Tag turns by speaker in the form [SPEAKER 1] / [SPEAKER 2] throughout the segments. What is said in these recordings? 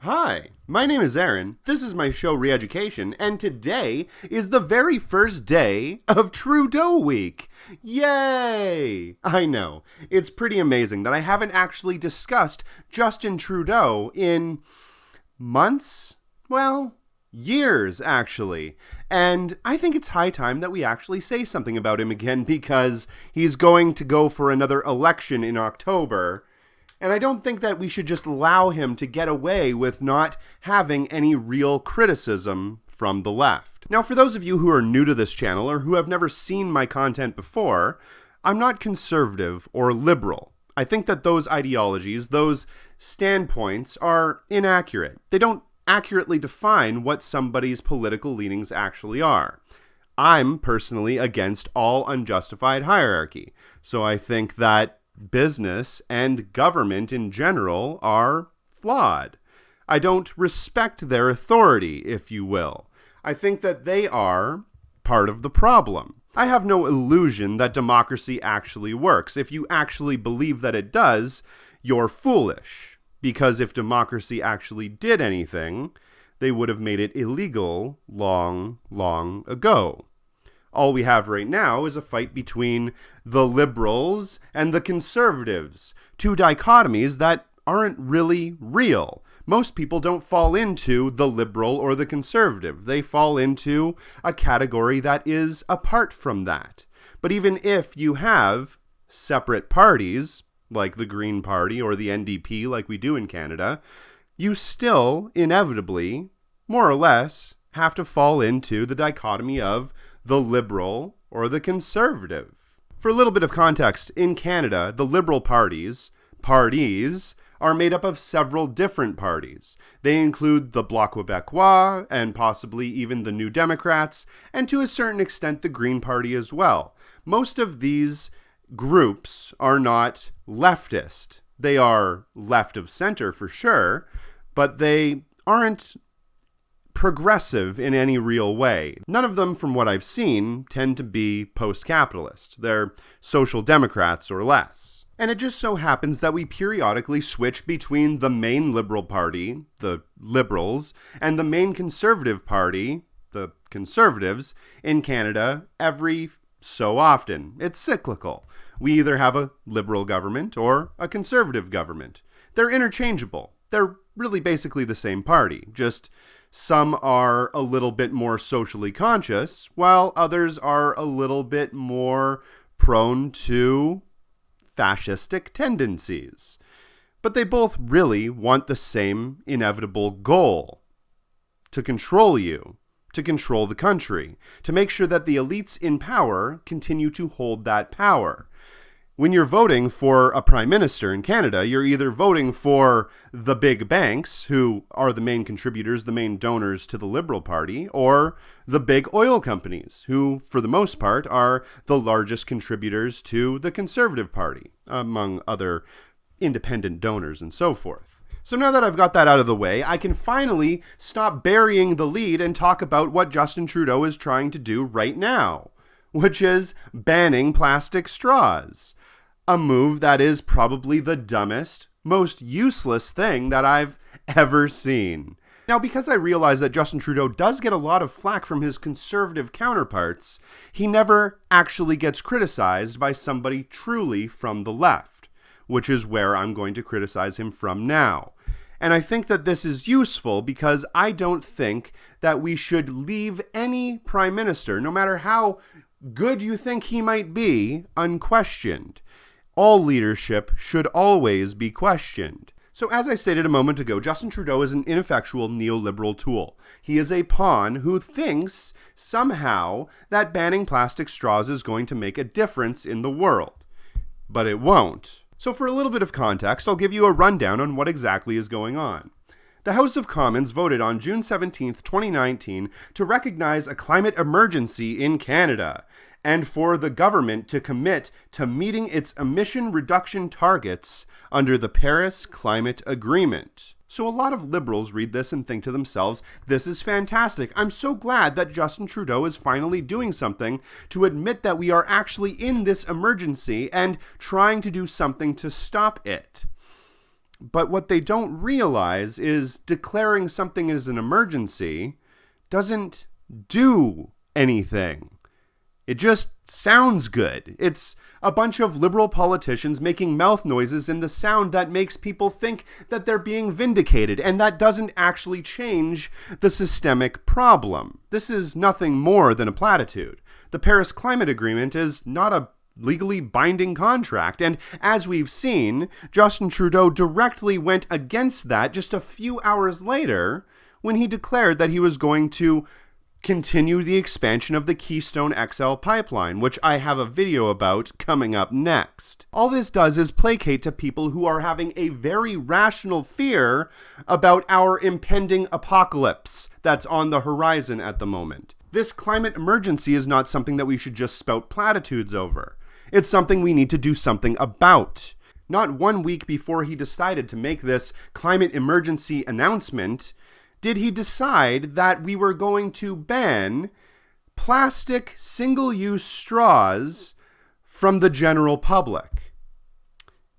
[SPEAKER 1] Hi, my name is Aaron, this is my show Reeducation, and today is the very first day of Trudeau week! Yay! I know, it's pretty amazing that I haven't actually discussed Justin Trudeau in months? Well, years, actually. And I think it's high time that we actually say something about him again because he's going to go for another election in October. And I don't think that we should just allow him to get away with not having any real criticism from the left. Now, for those of you who are new to this channel or who have never seen my content before, I'm not conservative or liberal. I think that those ideologies, those standpoints are inaccurate. They don't accurately define what somebody's political leanings actually are. I'm personally against all unjustified hierarchy. So I think that business and government in general are flawed. I don't respect their authority, if you will. I think that they are part of the problem. I have no illusion that democracy actually works. If you actually believe that it does, you're foolish. Because if democracy actually did anything, they would have made it illegal long, long ago. All we have right now is a fight between the liberals and the conservatives, two dichotomies that aren't really real. Most people don't fall into the liberal or the conservative. They fall into a category that is apart from that. But even if you have separate parties, like the Green Party or the NDP like we do in Canada, you still inevitably, more or less, have to fall into the dichotomy of the liberal or the conservative. For a little bit of context, in Canada, the liberal parties are made up of several different parties. They include the Bloc Québécois and possibly even the New Democrats, and to a certain extent the Green Party as well. Most of these groups are not leftist. They are left of center for sure, but they aren't progressive in any real way. None of them, from what I've seen, tend to be post-capitalist. They're social democrats or less. And it just so happens that we periodically switch between the main liberal party, the Liberals, and the main conservative party, the Conservatives, in Canada every so often. It's cyclical. We either have a liberal government or a conservative government. They're interchangeable. They're really basically the same party, just some are a little bit more socially conscious, while others are a little bit more prone to fascistic tendencies. But they both really want the same inevitable goal: to control you, to control the country, to make sure that the elites in power continue to hold that power. When you're voting for a prime minister in Canada, you're either voting for the big banks, who are the main contributors, the main donors to the Liberal Party, or the big oil companies, who, for the most part, are the largest contributors to the Conservative Party, among other independent donors and so forth. So now that I've got that out of the way, I can finally stop burying the lead and talk about what Justin Trudeau is trying to do right now, which is banning plastic straws. A move that is probably the dumbest, most useless thing that I've ever seen. Now, because I realize that Justin Trudeau does get a lot of flack from his conservative counterparts, he never actually gets criticized by somebody truly from the left, which is where I'm going to criticize him from now. And I think that this is useful because I don't think that we should leave any prime minister, no matter how good you think he might be, unquestioned. All leadership should always be questioned. So as I stated a moment ago, Justin Trudeau is an ineffectual neoliberal tool. He is a pawn who thinks somehow that banning plastic straws is going to make a difference in the world. But it won't. So for a little bit of context, I'll give you a rundown on what exactly is going on. The House of Commons voted on June 17, 2019 to recognize a climate emergency in Canada and for the government to commit to meeting its emission reduction targets under the Paris Climate Agreement. So a lot of liberals read this and think to themselves, this is fantastic. I'm so glad that Justin Trudeau is finally doing something to admit that we are actually in this emergency and trying to do something to stop it. But what they don't realize is declaring something as an emergency doesn't do anything. It just sounds good. It's a bunch of liberal politicians making mouth noises in the sound that makes people think that they're being vindicated, and that doesn't actually change the systemic problem. This is nothing more than a platitude. The Paris Climate Agreement is not a legally binding contract, and as we've seen, Justin Trudeau directly went against that just a few hours later when he declared that he was going to continue the expansion of the Keystone XL pipeline, which I have a video about coming up next. All this does is placate to people who are having a very rational fear about our impending apocalypse that's on the horizon at the moment. This climate emergency is not something that we should just spout platitudes over. It's something we need to do something about. Not 1 week before he decided to make this climate emergency announcement did he decide that we were going to ban plastic single-use straws from the general public.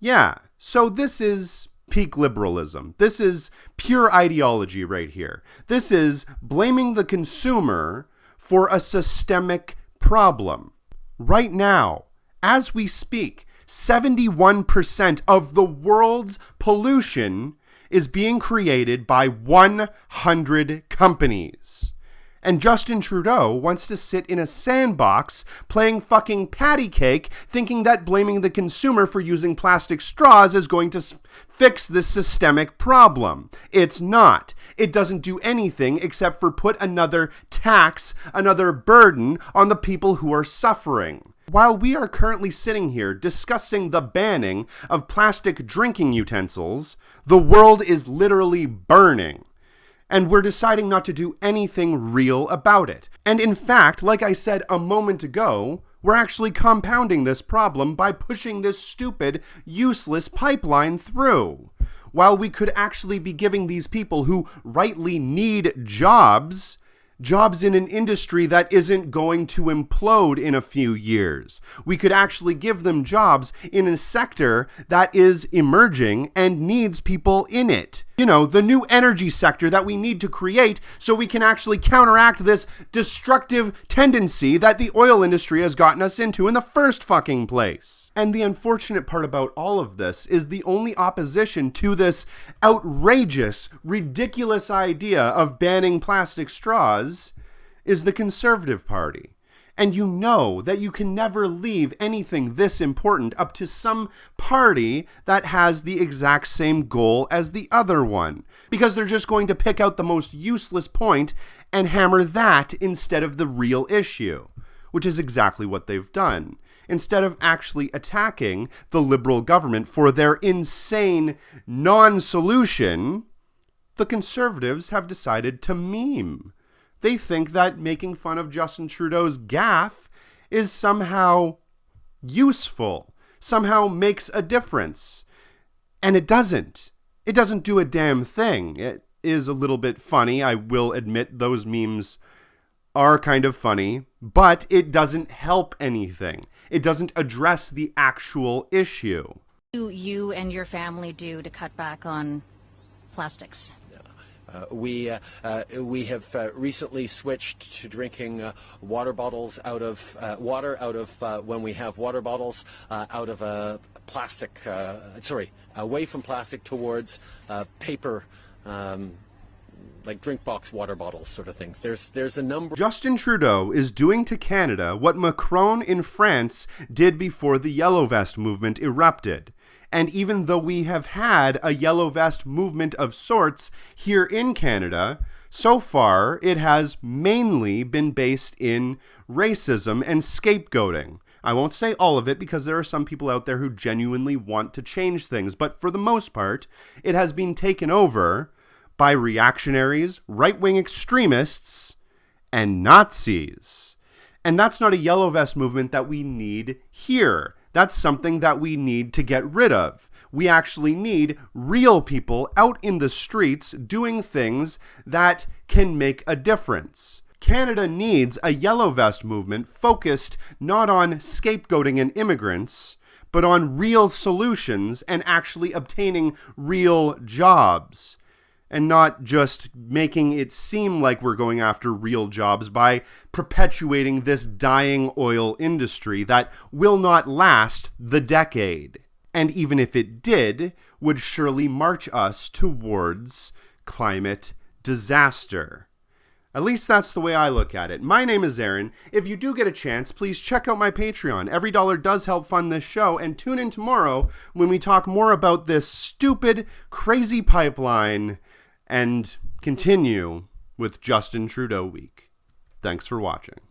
[SPEAKER 1] Yeah, so this is peak liberalism. This is pure ideology right here. This is blaming the consumer for a systemic problem. Right now, as we speak, 71% of the world's pollution is being created by 100 companies. And Justin Trudeau wants to sit in a sandbox playing fucking patty cake, thinking that blaming the consumer for using plastic straws is going to fix this systemic problem. It's not. It doesn't do anything except for put another tax, another burden on the people who are suffering. While we are currently sitting here discussing the banning of plastic drinking utensils, the world is literally burning. And we're deciding not to do anything real about it. And in fact, like I said a moment ago, we're actually compounding this problem by pushing this stupid, useless pipeline through. While we could actually be giving these people who rightly need jobs in an industry that isn't going to implode in a few years. We could actually give them jobs in a sector that is emerging and needs people in it. You know, the new energy sector that we need to create so we can actually counteract this destructive tendency that the oil industry has gotten us into in the first fucking place. And the unfortunate part about all of this is the only opposition to this outrageous, ridiculous idea of banning plastic straws is the Conservative Party. And you know that you can never leave anything this important up to some party that has the exact same goal as the other one. Because they're just going to pick out the most useless point and hammer that instead of the real issue. Which is exactly what they've done. Instead of actually attacking the Liberal government for their insane non-solution, the Conservatives have decided to meme. They think that making fun of Justin Trudeau's gaffe is somehow useful, somehow makes a difference. And it doesn't. It doesn't do a damn thing. It is a little bit funny. I will admit those memes are kind of funny, but it doesn't help anything. It doesn't address the actual issue.
[SPEAKER 2] What do you and your family do to cut back on plastics?
[SPEAKER 3] We have recently switched to drinking water bottles out of when we have water bottles out of a plastic, away from plastic towards paper, like drink box water bottles sort of things. There's a number.
[SPEAKER 1] Justin Trudeau is doing to Canada what Macron in France did before the Yellow Vest movement erupted. And even though we have had a Yellow Vest movement of sorts here in Canada, so far it has mainly been based in racism and scapegoating. I won't say all of it because there are some people out there who genuinely want to change things, but for the most part, it has been taken over by reactionaries, right-wing extremists, and Nazis. And that's not a Yellow Vest movement that we need here. That's something that we need to get rid of. We actually need real people out in the streets doing things that can make a difference. Canada needs a Yellow Vest movement focused not on scapegoating and immigrants, but on real solutions and actually obtaining real jobs. And not just making it seem like we're going after real jobs by perpetuating this dying oil industry that will not last the decade. And even if it did, would surely march us towards climate disaster. At least that's the way I look at it. My name is Aaron. If you do get a chance, please check out my Patreon. Every dollar does help fund this show, and tune in tomorrow when we talk more about this stupid, crazy pipeline and continue with Justin Trudeau Week. Thanks for watching.